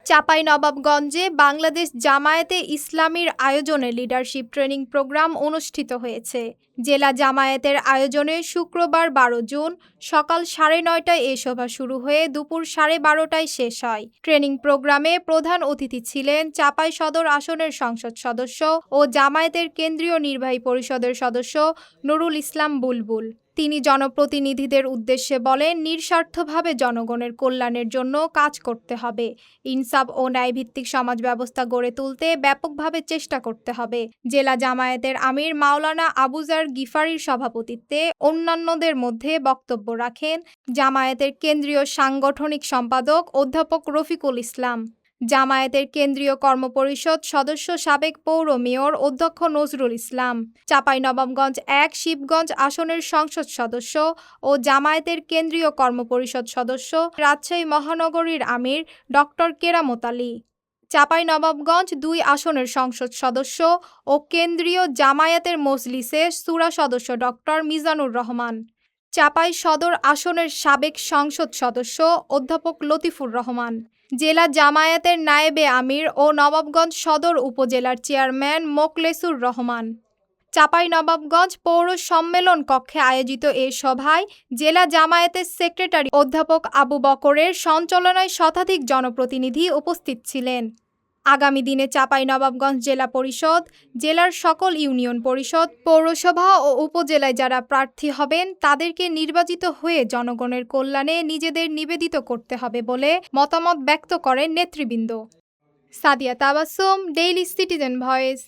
চাঁপাইনবাবগঞ্জে বাংলাদেশ জামায়াতে ইসলামীর আয়োজনে leadership training programme অনুষ্ঠিত হয়েছে। জেলা জামায়াতের আয়োজনে শুক্রবার ১২ জুন সকাল ৯:৩০টায় এ সভা শুরু হয়ে দুপুর ১২:৩০টায় শেষ হয়। ট্রেনিং প্রোগ্রামে প্রধান অতিথি ছিলেন চাঁপাই সদর আসনের সংসদ সদস্য ও জামায়াতের কেন্দ্রীয় নির্বাহী পরিষদের সদস্য নুরুল ইসলাম বুলবুল। তিনি জনপ্রতিনিধিদের উদ্দেশ্যে বলেন, নিঃস্বার্থভাবে জনগণের কল্যাণের জন্য কাজ করতে হবে। ইনসাফ ও ন্যায়ভিত্তিক সমাজ ব্যবস্থা গড়ে তুলতে ব্যাপকভাবে চেষ্টা করতে হবে। জেলা জামায়াতের আমির মাওলানা আবুজার গিফারির সভাপতিত্বে অন্যান্যদের মধ্যে বক্তব্য রাখেন জামায়াতের কেন্দ্রীয় সাংগঠনিক সম্পাদক অধ্যাপক রফিকুল ইসলাম, জামায়াতের কেন্দ্রীয় কর্মপরিষদ সদস্য সাবেক পৌর মেয়র অধ্যক্ষ নজরুল ইসলাম, চাঁপাইনবাবগঞ্জ ১ শিবগঞ্জ আসনের সংসদ সদস্য ও জামায়াতের কেন্দ্রীয় কর্মপরিষদ সদস্য রাজশাহী মহানগরীর আমির ডক্টর কেরামত আলী, চাঁপাইনবাবগঞ্জ ২ আসনের সংসদ সদস্য ও কেন্দ্রীয় জামায়াতের মজলিসে শুরা সদস্য ডক্টর মিজানুর রহমান, চাঁপাই সদর আসনের সাবেক সংসদ সদস্য অধ্যাপক লতিফুর রহমান, জেলা জামায়াতের নায়েবে আমির ও নবাবগঞ্জ সদর উপজেলার চেয়ারম্যান মোকলেসুর রহমান। চাঁপাইনবাবগঞ্জ পৌর সম্মেলন কক্ষে আয়োজিত এ সভায় জেলা জামায়াতের সেক্রেটারি অধ্যাপক আবু বকরের সঞ্চালনায় শতাধিক জনপ্রতিনিধি উপস্থিত ছিলেন। আগামী দিনে চাঁপাইনবাবগঞ্জ জেলা পরিষদ, জেলার সকল ইউনিয়ন পরিষদ, পৌরসভা ও উপজেলায় যারা প্রার্থী হবেন তাদেরকে নির্বাচিত হয়ে জনগণের কল্যাণে নিজেদের নিবেদিত করতে হবে বলে মতামত ব্যক্ত করেন নেতৃবৃন্দ। Sadia Tabassum, daily citizen voice.